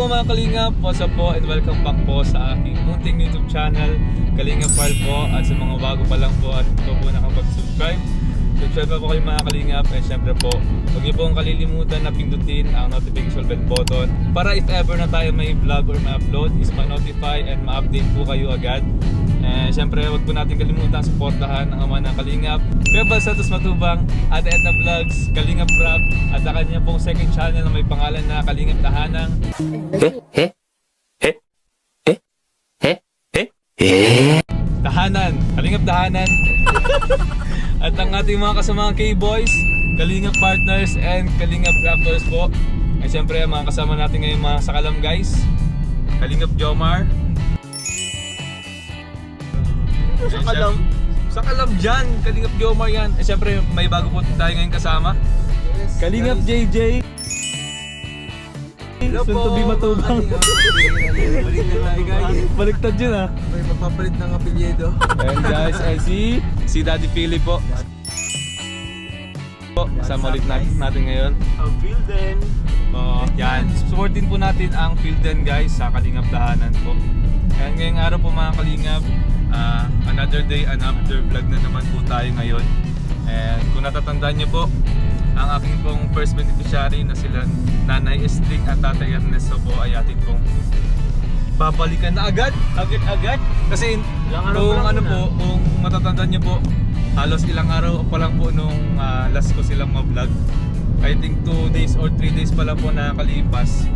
po mga Kalingap, what's up po and welcome back po sa aking munting YouTube channel Kalingap Parl po. At sa mga bago pa lang po at ito po nakapag-subscribe, subscribe pa po kayo mga Kalingap. And syempre po, huwag niyo pong kalilimutan na pindutin ang notification bell button para if ever na tayo may vlog or may upload is ma-notify and ma-update po kayo agad. And syempre huwag po natin kalimutan suportahan ang ama ng Kalingap, Kuya Bal Santos Matubang, Ate Edna Vlogs, Kalingap Rap, at ang kanya pong second channel na may pangalan na Kalingap Tahanang. Tahanan, Kalingap Tahanan. At ang ating mga kasamang K-Boys, Kalingap Partners and Kalingap Raptors po. At syempre mga kasama natin ngayon mga sakalam guys, Kalingap Jomar. Sakalam? Sakalam dyan, Kalingap Jomar yan. At syempre may bago po tayo ngayon kasama, Yes, Kalingap guys. JJ. Hello Soon to be Matubang. Baliktad tayo guys. Baliktad yun ah. May magpapalit ng apelyido. And guys, and si Daddy Philip po. Kasama ulit natin ngayon. Ang Fielden. Yan, supportin po natin ang Fielden guys sa Kalingap Tahanan po. And ngayong araw po mga Kalingap, another day, another vlog na naman po tayo ngayon. And kung natatandaan nyo po, ang aking pong first beneficiary na sila Nanay Estrik at Tatay Ernesto po ay atin pong babalikan na agad kasi kung matatandaan nyo po, halos ilang araw pa lang po nung last ko silang ma-vlog. I think 2 days or 3 days pa lang po nakakalipas.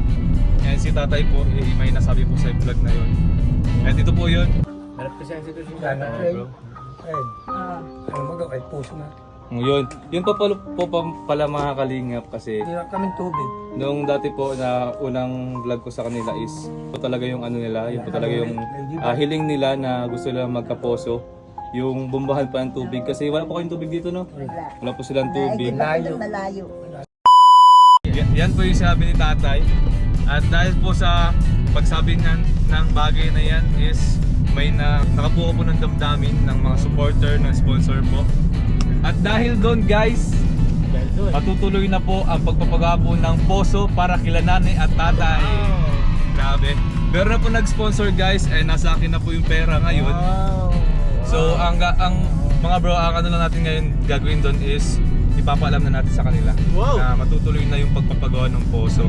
And si tatay po, may nasabi po sa vlog na yun. At ito po yun. Harap ko siya si Sana, bro. Ano magawa kahit puso na. Yun pa pala mga Kalingap kasi Hindi na kaming tubig. nung dati po na unang vlog ko sa kanila is ito talaga yung ano nila, yun po talaga yung hiling nila na gusto nila magkaposo. Yung bumbahan pa ng tubig kasi wala po kayong tubig dito no? Wala po silang tubig. Malayo. Yan po yung sabi ni tatay. At dahil po sa pagsabi ng bagay na yan is may nakabuo po ng damdamin ng mga supporter, ng sponsor po. At dahil doon guys, patutuloy na po ang pagpapagapo ng poso para kila nanay at tatay. Grabe. Pero na po nag-sponsor guys, nasa akin na po yung pera ngayon. So ang mga bro, ang ano lang natin ngayon gagawin doon is ipapaalam na natin sa kanila na matutuloy na yung pagpapagawa ng poso.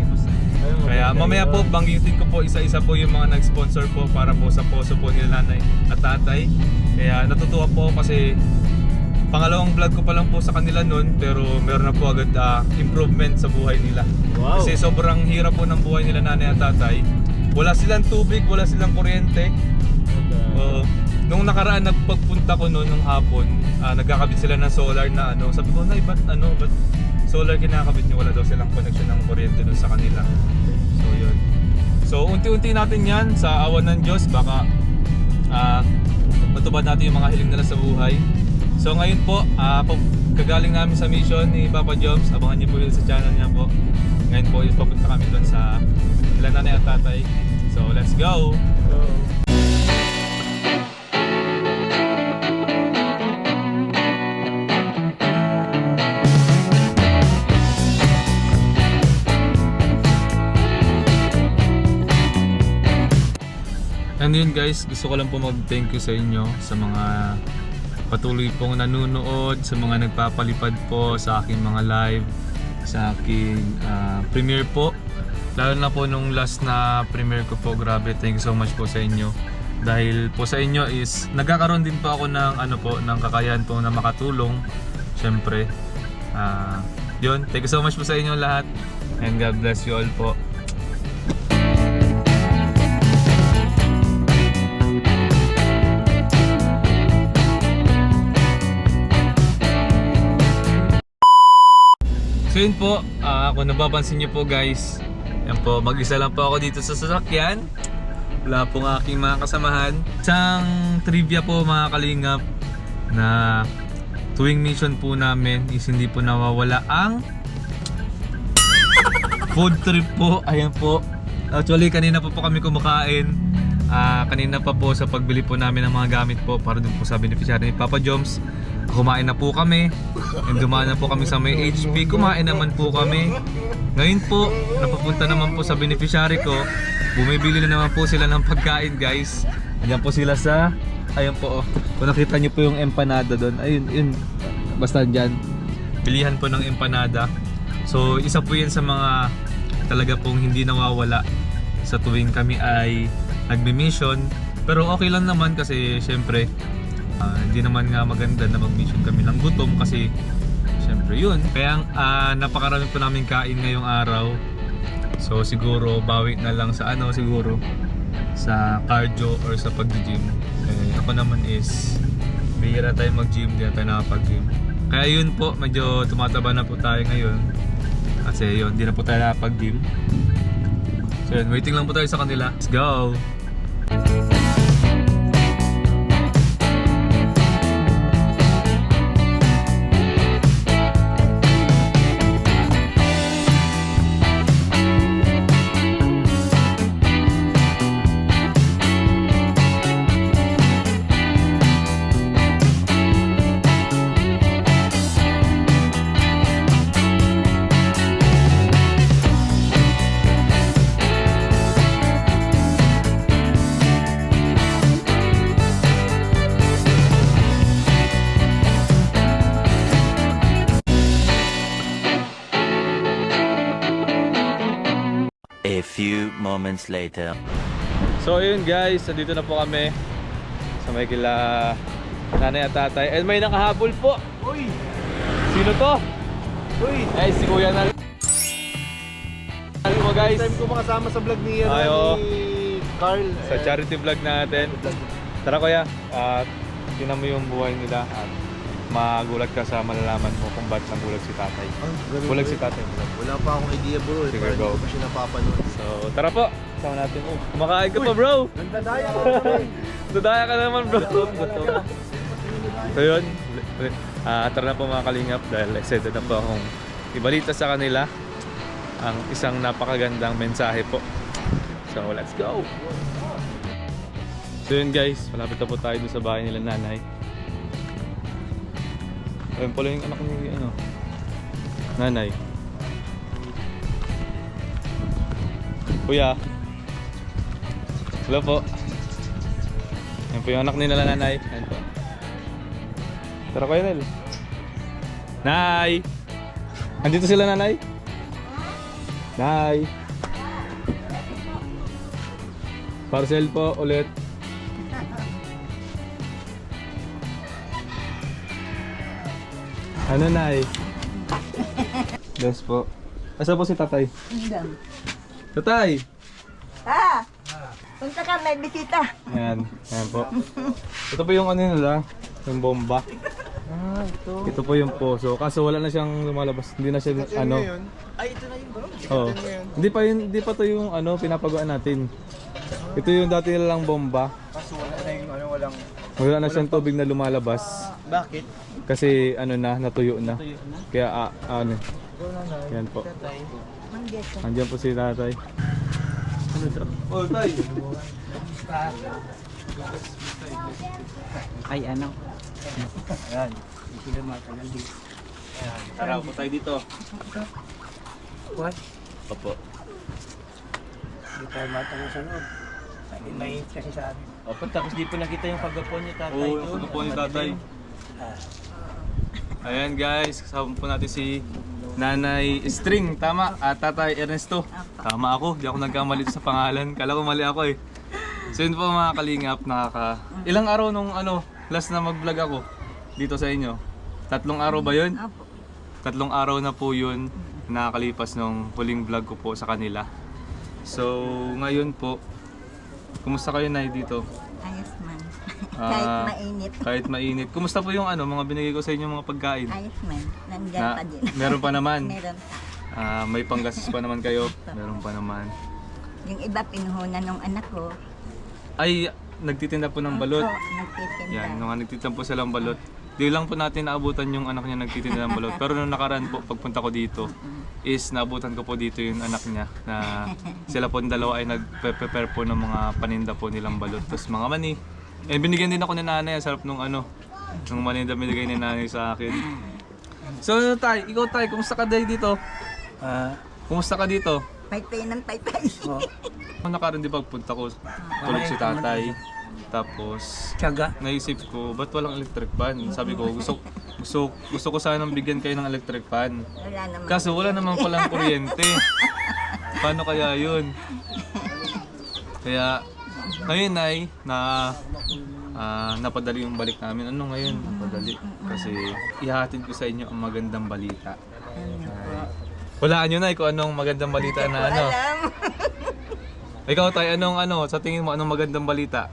Kaya mamaya po banggitin ko po isa-isa po yung mga nag-sponsor po para po sa poso po nila nanay at tatay. Kaya natutuwa po kasi pangalawang vlog ko pa lang po sa kanila noon, pero meron na po agad improvement sa buhay nila. Kasi sobrang hirap po ng buhay nila nanay at tatay. Wala silang tubig, wala silang kuryente. Nung nakaraan nagpagpunta ko noon ng hapon, nagkakabit sila ng solar na ano. Sabi ko, "Nay, ba't solar kinakabit niyo? Wala daw silang connection ng kuryente doon sa kanila." So yun. So unti-unti natin yan sa awan ng Diyos, baka matupad natin yung mga hiling nila sa buhay. So ngayon po, kagaling namin sa mission ni Papa Joms. Abangan niyo po yun sa channel niya po. Ngayon po, papunta kami doon sa ilan nanay at tatay. So let's go! And yun guys, gusto ko lang po mag-thank you sa inyo sa mga patuloy pong nanonood, sa mga nagpapalipad po sa aking mga live, sa aking premiere po. Lalo na po nung last na premiere ko po, grabe, thank you so much po sa inyo. Dahil po sa inyo is nagkakaroon din po ako ng ng kakayahan po na makatulong. Syempre, yun, thank you so much po sa inyo lahat. And God bless you all po. So yun po, kung napapansin nyo po guys, yan po, mag-isa lang po ako dito sa sasakyan. Wala pong aking mga kasamahan. Isang trivia po mga Kalingap, na tuwing mission po namin is hindi po nawawala ang food trip po. Ayan po. Actually kanina po kami kumakain. Kanina pa po sa pagbili po namin ng mga gamit po para dun po sa beneficiary ni Papa Joms. kumain na po kami. And dumaan na po kami sa may HP. Kumain naman po kami. Ngayon po, napapunta naman po sa beneficiary ko. Bumibili na naman po sila ng pagkain, guys. Ayan po sila sa... Ayan po, oh. Kung nakita nyo po yung empanada doon. Ayun, yun. Basta dyan. Bilihan po ng empanada. So, isa po yan sa mga talaga pong hindi nawawala sa tuwing kami ay nagme-mission. Pero okay lang naman kasi syempre hindi naman nga maganda na mag-mission kami ng gutom kasi syempre yun. Kaya napakarami po namin kain ngayong araw. So siguro bawi na lang sa siguro sa cardio or sa pag-gym. Ako naman is bihira tayo mag-gym, di na tayo nakapag-gym. Kaya yun po, medyo tumataba na po tayo ngayon. Kasi yun, di na po tayo nakapag-gym. So yun, waiting lang po tayo sa kanila. Let's go! A few moments later. So ayun guys, nandito na po kami sa may kila nanay at tatay. And may nakahabol po. Uy! Sino to? Uy! Ay, si Kuya na. Ano mo guys? Time ko makasama sa vlog ni, Ay, oo. ni Carl. Sa charity vlog natin. Tara Kuya, tingnan mo yung buhay nila at magulat ka sa malalaman mo kung ba't nagulat si tatay. Bulag si tatay. Wala pa akong idea bro. Sige, Parang go. hindi ko pa siya napapanood. So tara po, sama natin. Kumakain ka pa bro. Ganda daya! Dudaya ka naman bro. So yun, tara na po mga kalingap dahil excited na po akong ibalita sa kanila ang isang napakagandang mensahe po. So let's go! So yun guys, malapit na po tayo doon sa bahay nila nanay. Ayun pala yung anak ni nanay. Kuya. Hello po. Ayun po yung anak nila nanay. Ayun po. Tara Kuya Nel. Nay! Andito sila nanay? Nay! Parcel po ulit. Ano nay? Yes po. Asa po si tatay? Hanggang. Tatay! Ha? Punta ka, may bisita. Ayan, ayan po. Ito po yung nila, yung bomba. Ito. Ito po yung poso. Kaso wala na siyang lumalabas. Hindi na siya Ay, ito na yun bro. Oh. Hindi pa to yung pinapagawa natin. Ito yung dati nilang bomba. Kaso wala na yung walang... Wala na siyang tubig na lumalabas. Bakit? Kasi natuyo na. Kaya yan po. Manggeso. Andiyan po si tatay. Ano to? Oh, tay! Ay, ano? Ayan. Hindi sila matagal dito. Tara po tayo dito. What? Opo. Hindi tayo matagal sa loob. Mainit kasi sa amin. Opo, tapos di pa nakita yung pagapon niya tatay. Oo, yung pagkapo ni tatay. Ayan guys, kasama po natin si Nanay String, tama, at Tatay Ernesto. Tama ako, di ako nagkamali sa pangalan. Kala ko mali ako eh. So yun po mga kalingap, ilang araw nung last na mag-vlog ako dito sa inyo? 3 araw ba yun? Apo. 3 araw na po yun nakakalipas nung huling vlog ko po sa kanila. So ngayon po, kumusta kayo Nay dito? Ayos man. Ah, Kahit mainit. Kahit mainit. Kumusta po yung mga binigay ko sa inyo mga pagkain? Ayos man. Nandyan pa din. Meron pa naman. Meron pa. May panggastos pa naman kayo. Meron pa naman. Yung iba pinuhunan ng anak ko. Ay, nagtitinda po ng balot. Oo, nagtitinda. Yan, nung nagtitinda po silang balot. Di lang po natin naabutan yung anak niya nagtitinda ng balot. Pero nung nakaraan po, pagpunta ko dito, is naabutan ko po dito yung anak niya na sila po dalawa ay nag-prepare po ng mga paninda po nilang balot. Tapos mga mani. And binigyan din ako ni nanay, ang sarap nung Ng money na binigay ni nanay sa akin. So tay, ikaw tay, kumusta ka dito? Kumusta ka dito? Paypay ng paypay. Oh, Nakaroon di pagpunta ko, tulog si tatay. Tapos, tiyaga. naisip ko, ba't walang electric fan? Sabi ko, gusto ko sanang bigyan kayo ng electric fan. Wala naman. Kaso wala naman palang kuryente. Paano kaya yun? Kaya, ngayon ay, napadali yung balik namin. Ano ngayon? Napadali. Kasi, ihahatid ko sa inyo ang magandang balita. Walaan nyo na kung anong magandang balita na ano. Alam. Ikaw tayo, sa tingin mo, anong magandang balita?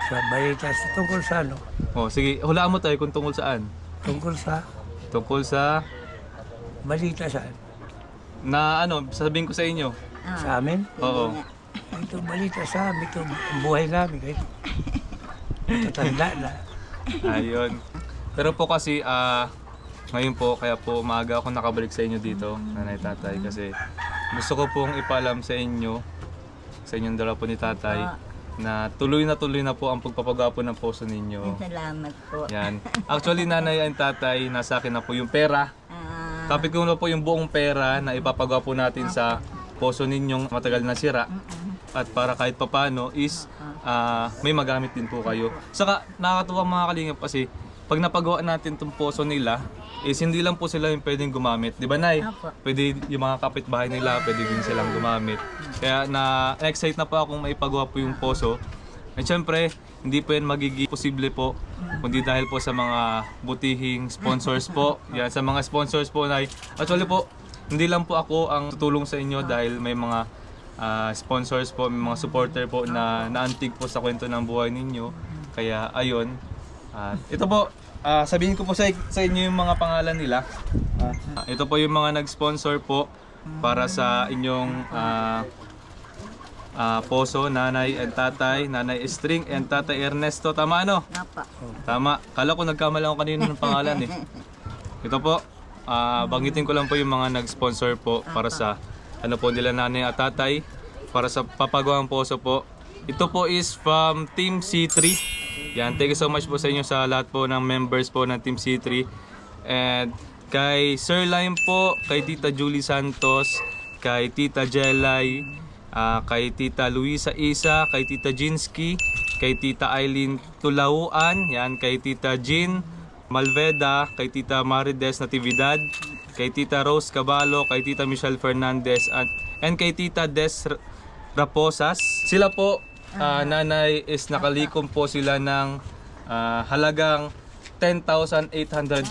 Sa balita sa tungkol sa ano? Oh, sige, hulaan mo tayo kung tungkol saan. Tungkol sa Tungkol sa, balita saan? sasabihin ko sa inyo. Sa amin? Oo. Ito balita sa amin. Ito ang buhay namin. Kahit tatanda na. Ayun. Pero po kasi, ngayon po, kaya po maaga ako nakabalik sa inyo dito, nanay tatay, kasi gusto ko pong ipaalam sa inyo, sa inyong dala po ni tatay, na tuloy na po ang pagpapagawa po ng poso ninyo. Salamat po. Yan. Actually, nanay and tatay, nasa akin na po yung pera. Kapit ko na po yung buong pera na ipapagawa po natin sa poso ninyong matagal na sira. At para kahit papano is may magamit din po kayo. Saka nakakatuwa mga kalingap kasi pag napagawa natin itong poso nila, is hindi lang po sila yung pwedeng gumamit. Di ba, Nay? Apo. Pwede yung mga kapitbahay nila, pwede din silang gumamit. Kaya na-excite na po akong maipagawa po yung poso. At syempre, hindi po yan magiging posible po, kundi dahil po sa mga butihing sponsors po. Yan, sa mga sponsors po, Nay. Actually po, hindi lang po ako ang tutulong sa inyo dahil may mga sponsors po, may mga supporter po na naantig po sa kwento ng buhay ninyo. Kaya ayun, ito po, sabihin ko po sa inyo yung mga pangalan nila. Ito po yung mga nag-sponsor po para sa inyong poso, nanay and tatay, nanay String and tatay Ernesto. Tama ano? Napa. Tama. Kala ko nagkamali ako kanina ng pangalan eh. Ito po, banggitin ko lang po yung mga nag-sponsor po para sa po nila nanay at tatay para sa papagawang poso po. Ito po is from Team C3. Yan, thank you so much po sa inyo sa lahat po ng members po ng Team C3. And kay Sir Lime po, kay Tita Julie Santos, kay Tita Jelay, kay Tita Luisa Isa, kay Tita Jinsky, kay Tita Eileen Tulauan, yan, kay Tita Jean Malveda, kay Tita Marides Natividad, kay Tita Rose Caballo, kay Tita Michelle Fernandez, and kay Tita Des Raposas. Sila po, nanay, is nakalikom po sila ng halagang 10,800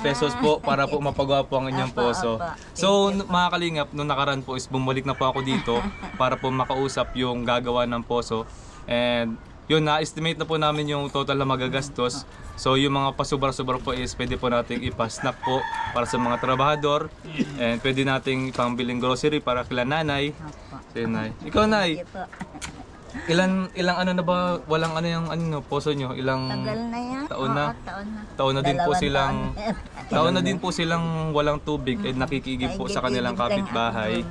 pesos po para po mapagawa po ang inyong poso. So mga kalingap, nung nakaraan po is bumalik na po ako dito para po makausap yung gagawa ng poso. And yun, na-estimate na po namin yung total na magagastos. So yung mga pasubra-subra po is pwede po nating ipasnack po para sa mga trabahador. And pwede nating pangbiling grocery para kila nanay. So, Nay. Ikaw, Nay. Ilang ano na ba, walang ano yung poso nyo? Ilang Tagal na yan. taon na? Oo, taon na. Taon na din po Dalawang silang taon. taon na din po silang walang tubig at nakikigib po sa kanilang kapitbahay.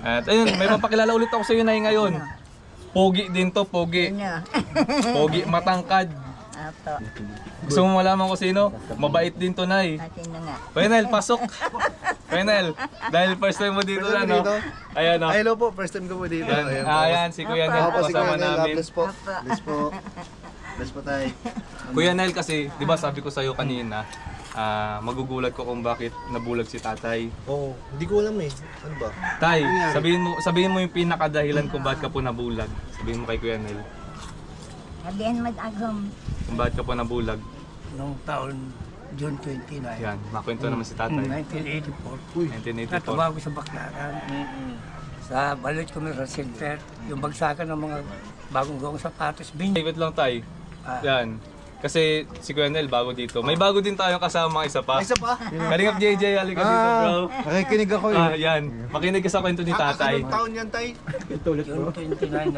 At ayun, may papakilala ulit ako sa iyo, Nay, ngayon. Pogi din to, pogi. Ano? Pogi, matangkad. Apo. Gusto mo malaman ko sino? Mabait din to, Nay. Sino nga? Penel, pasok. Penel, dahil first time mo dito na, no? Ayan, no? Hello po, first time ko po dito. Ayan, ayan, si Kuya Nel po Ako po si kasama Kuya Nel, namin. bless po. Bless po. Bless po tayo. Kuya Nel kasi, di ba sabi ko sa'yo kanina, magugulat ko kung bakit nabulag si tatay. Oo, hindi ko alam eh. Ano ba? Tay, sabihin mo yung pinakadahilan kung bakit ka po nabulag. Sabihin mo kay Kuya Nel. Sabihan mag-agom. Kung bakit ka po nabulag. Noong taon June 29. Yan, makwento naman si tatay. 1984. 1984. Natawa ko sa Baklaran. Sa Balot Commercial Center. Yung bagsakan ng mga bagong gawang sapatos. Wait lang, Tay. Yan. Kasi si Kuya Nel bago dito. May bago din tayong kasama isa pa. Isa pa? Kalingap JJ, halika dito, bro. Nakikinig ako Yan. Makinig ka sa kwento ni tatay. Anong taon yan, tay? June 29,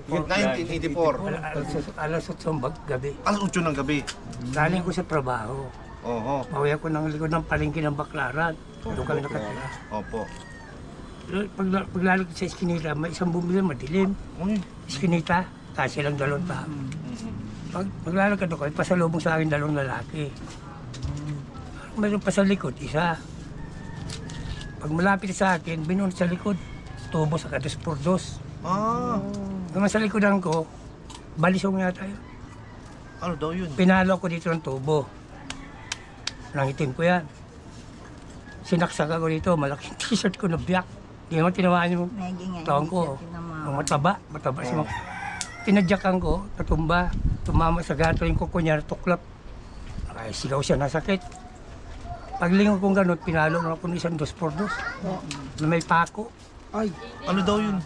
1984. 1984. Alas 8 ng gabi. Alas 8 ng gabi. Galing ko sa trabaho. Oo. Pauwi ako ng likod ng palengke ng Baklaran. Doon kami nakatira. Opo. Paglalagay sa eskinita, may isang bumili, madilim. Uy. Eskinita, kasi lang 2 tao. maglalakad ako, pasalubong sa akin 2 lalaki. Mayroon pa sa likod, isa. Pag malapit sa akin, binunod sa likod, tubo sa 2x2. Ah, Naman sa likodan ko, balisong nga tayo. ano daw yun? Pinalo ko dito ng tubo. Nangitim ko yan. Sinaksak ako dito, malaking t-shirt ko na biyak. Hindi naman tinawaan yung Medyo nga. taong ko. Ang mataba siya. Tinadyakan ko, natumba, tumama sa gato yung kuko niya, tuklap. Ay, sigaw siya, nasakit. Paglingon kong ganun, pinalo na ako ng isang 2x2 na may pako. Ay, ano daw yun?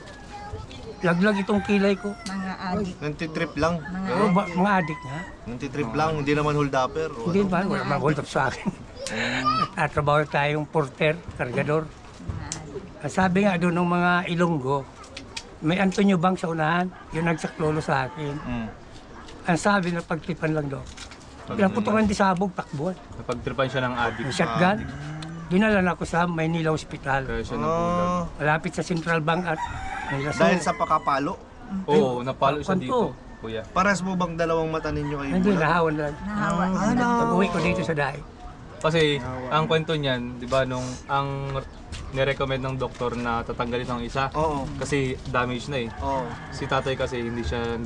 Laglag itong kilay ko. Mga adik. Nantitrip lang. Oo, mga adik na. Nantitrip lang, hindi naman holdupper. o Hindi ano? ba? Wala mang hold up sa akin. Nagtatrabaho tayong porter, kargador. Ang sabi nga doon ng mga Ilonggo, may Antonio Bang sa unahan, yung nagsaklolo sa akin. Mm. Ang sabi na pagtipan lang daw. Pinaputungan di sabog, takbuhan. Napagtripan siya ng addict. Yung shotgun, dinala na ako sa Maynila Hospital. Kaya siya nabulag. Ah, Malapit sa Central Bank at Manila. dahil sa pakapalo. Oo, napalo siya Kwanto? dito, kuya. Pares mo bang dalawang mata ninyo kayo? Hindi, nahawan lang. Nahawa. Pag-uwi ko dito sa daig. Kasi ang kwento niyan, 'di ba, nung ang nirecommend ng doktor na tatanggalin ang isa Oo. kasi damage na eh. Oo. Si tatay kasi hindi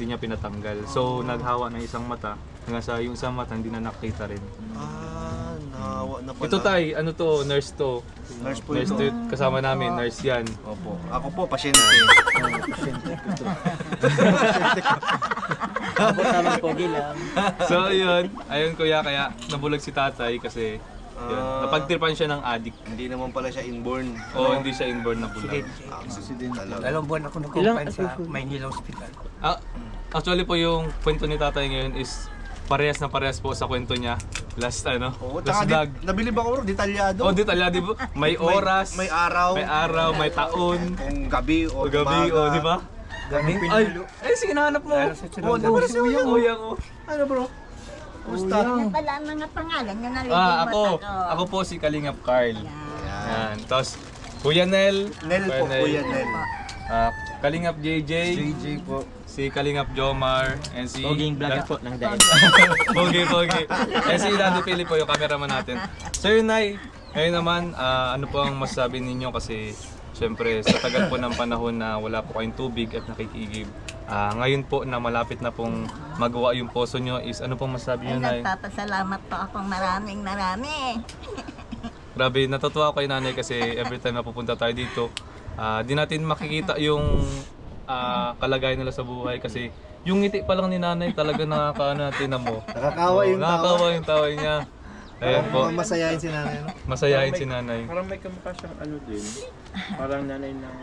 niya pinatanggal. So naghawa ng isang mata, hanggang sa yung isang mata hindi na nakita rin. Ah, nahawa na pala. Ito tay, ano to, nurse to. Nurse po Nurse ito. to, kasama namin, nurse yan. Opo. Ako po, pasyente. Ako tamang pogi lang. So yun, ayun kuya, kaya nabulag si tatay kasi yun, napagtripan siya ng addict. Hindi naman pala siya inborn. O hindi siya inborn na bulag. Accident talaga. 2 buwan ako nag-confine sa Maynila Hospital. Ah, actually po yung kwento ni tatay ngayon is parehas na parehas po sa kwento niya. Last Oo, last tsaka vlog. nabili ba ko detalyado? Oh, detalyado po. May oras, May araw. may taon, Kung gabi o o gabi, umaga. o di ba? Ay, sige, nahanap mo. Lalo sa sunod Oh, na diba bus. si Uyang, oh. Ano bro? Kumusta? Yan pala ang mga pangalan. Yan na rin. Ako po si Kalingap Carl. Yan. Tapos, Kuya Nel. Nel po, Kuya Nel. Kalingap JJ. JJ po. Si Kalingap Jomar. And si... Poging vlogger po ng dahil. Pogi. And si Daddy Pili po yung cameraman natin. So yun, Nay. Ngayon naman, ano po ang masasabi ninyo kasi siyempre sa tagal po ng panahon na wala po kayong tubig at nakikigib. Ngayon po na malapit na pong magawa yung poso nyo is ano pong masasabi nyo, Nay? Nagpapasalamat po akong marami. Grabe, natutuwa ako kay Nanay kasi every time na pupunta tayo dito, di natin makikita yung kalagayan nila sa buhay kasi yung ngiti pa lang ni Nanay talaga nakakaano natin na mo. Nakakawa yung tawa. Nakakawa yung tawa niya. Ayan po, Masayahin si nanay. No? masayahin si Nanay. Parang may kamukha siyang ano din. Parang nanay ng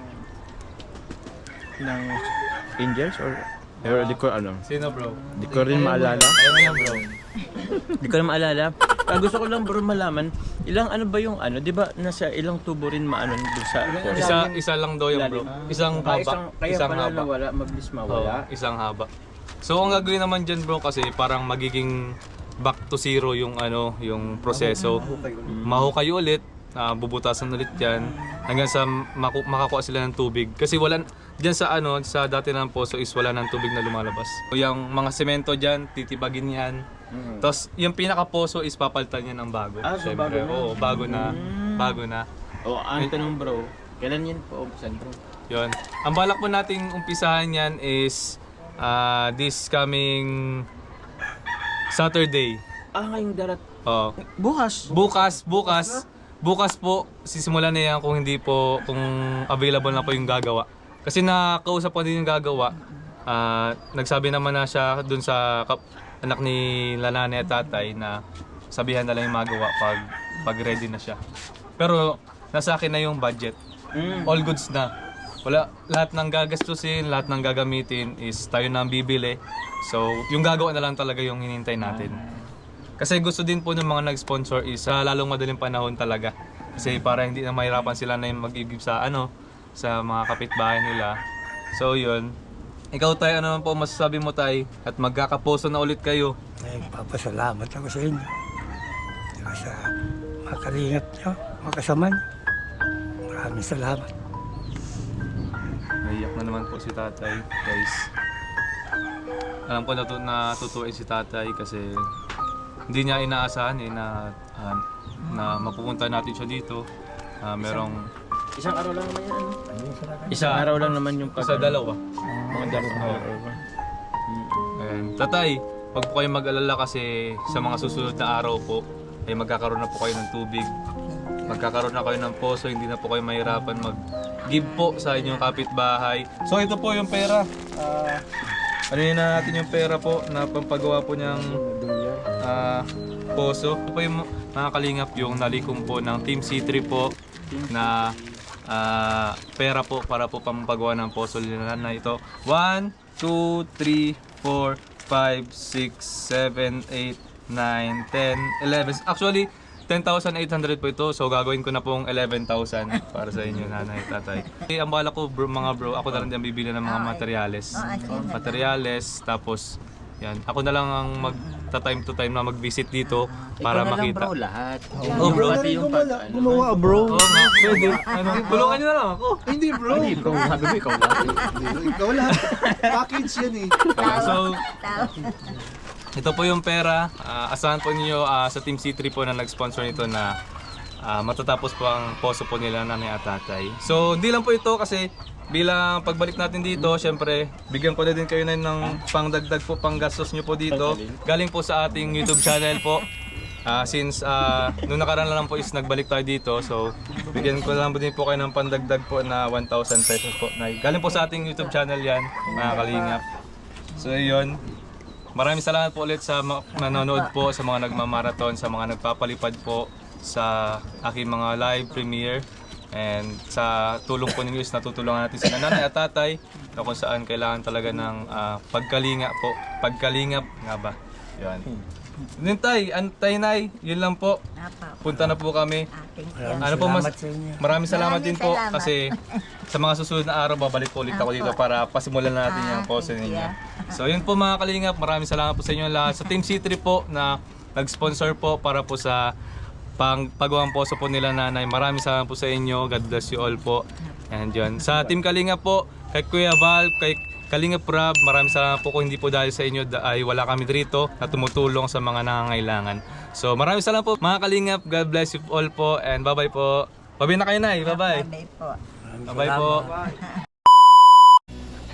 angels or di ko ano. Sino bro? Di ko rin maalala. Ayaw mo yan bro. Di ko rin maalala. Gusto ko lang bro malaman, ilang ano ba yung ano, di ba nasa ilang tubo rin maano doon sa Isa lang daw yung bro. Isang haba. kaya Isang pala haba. nawala, mabilis Oo, mawala. isang haba. So ang gagawin naman dyan bro kasi parang magiging back to zero yung yung proseso. Mahukay ulit, bubutasan ulit yan hanggang sa makakuha sila ng tubig. Kasi wala diyan sa dati ng poso is wala ng tubig na lumalabas. So, yung mga semento diyan, titibagin yan. Tapos yung pinaka poso is papalitan yan ng bago. So Syempre, bago na. oo, bago na. O, ang tanong bro, kailan yan po umpisan bro? Yun. Ang balak po nating umpisahan yan is this coming Saturday. Ngayong darat. Oo. Bukas. Bukas po, sisimulan na yan kung hindi po, kung available na po yung gagawa. Kasi nakausap ko din yung gagawa. Nagsabi naman na siya dun sa anak ni nanay at tatay na sabihan na lang yung magawa pag ready na siya. Pero nasa akin na yung budget. All goods na. Wala, lahat ng gagastusin, lahat ng gagamitin is tayo na ang bibili. So, yung gagawa na lang talaga yung hinintay natin. Kasi gusto din po ng mga nag-sponsor is lalong madaling panahon talaga. Kasi para hindi na mahirapan sila na yung mag-igib sa sa mga kapitbahay nila. So yun. Ikaw Tay, ano naman po masasabi mo Tay? At magkakaposo na ulit kayo. Nagpapasalamat ako sa inyo. Saka sa mga kalingap nyo, mga kasama nyo. Maraming salamat. Naiyak na naman po si tatay, guys. alam ko natutuwa si tatay kasi hindi niya inaasahan na mapupunta natin siya dito. Merong Isang araw lang naman yan, ano? Isang araw lang naman yung isa dalawa. Mga dalawa. And, tatay, wag po kayo mag-alala kasi sa mga susunod na araw po ay magkakaroon na po kayo ng tubig. Magkakaroon na kayo ng poso, hindi na po kayo mahirapan mag-give po sa inyong kapitbahay. So ito po yung pera. Ano yun na natin yung pera po na pampagawa po niyang poso. Ito po yung mga kalingap yung nalikom po ng Team C3 po na pera po para po pampagawa ng poso nila na ito. 1, 2, 3, 4, 5, 6, 7, 8, 9, 10, 11. Actually, 10,800 po ito. So gagawin ko na pong 11,000 para sa inyo, nanay, tatay. Ang bala ko, mga bro, ako na lang din bibili ng mga materyales. Materyales, tapos yan. Ako na lang ang time to time na mag-visit dito para makita. Bro, lahat. Oh, bro. Pati yung pag... Gumawa, bro. Oo nga, pwede. Tulungan nyo na lang ako. Hindi, bro. Hindi, bro. Sabi mo, ikaw lang. Ikaw lang. Package yan eh. So, ito po yung pera. Asahan po niyo sa Team C3 po na nag-sponsor nito na matatapos po ang poso po nila nanay at tatay. So, hindi lang po ito kasi bilang pagbalik natin dito, syempre, bigyan ko na din kayo na ng pangdagdag po, panggastos nyo po dito. Galing po sa ating YouTube channel po. Since nung nakaraan lang po is nagbalik tayo dito, so bigyan ko lang din po kayo ng pandagdag po na 1,000 pesos po. Galing po sa ating YouTube channel yan, mga kalingap. So, yun. Maraming salamat po ulit sa manonood po, sa mga nagmamarathon, sa mga nagpapalipad po sa aking mga live premiere. And sa tulong po ninyo is natutulungan natin sila nanay at tatay na kung saan kailangan talaga ng pagkalinga po. Pagkalingap nga ba? Yan. Yun tay, nay, yun lang po. Punta na po kami. Ano po maraming salamat din po Salamat. kasi sa mga susunod na araw babalik po ulit ako dito para pasimulan natin yung post ninyo. So yun po mga kalingap, maraming salamat po sa inyo lahat. Sa Team C3 po na nag-sponsor po para po sa pagawang poso po nila nanay. Maraming salamat po sa inyo. God bless you all po. And yun. Sa Team Kalingap po, kay Kuya Val, kay Kalingap Rob, maraming salamat po kung hindi po dahil sa inyo ay wala kami dito na tumutulong sa mga nangangailangan. So maraming salamat po mga Kalingap. God bless you all po and bye-bye po. Bye-bye na kayo, Nay. Bye-bye. Bye po. Bye-bye po.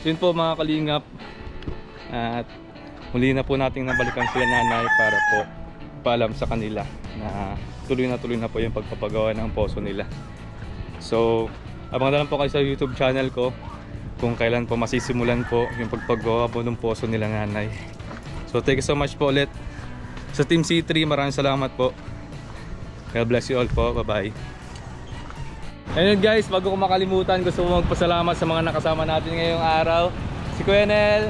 Yun po mga Kalingap. At muli na po nating nabalikan sila nanay para po paalam sa kanila na tuloy na po yung pagpapagawa ng poso nila. So, abang na lang po kayo sa YouTube channel ko kung kailan po masisimulan po yung pagpagawa po ng poso nila nanay. So, thank you so much po ulit. Sa Team C3, maraming salamat po. God bless you all po. Bye-bye. Ayun guys, bago ko makalimutan, gusto ko magpasalamat sa mga nakasama natin ngayong araw. Si Kuya Nel,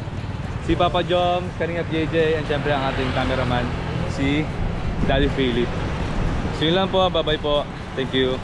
si Papa Jom, Kalingap JJ, and syempre ang ating cameraman, si Daddy Philip. So yun lang po, bye bye po. Thank you.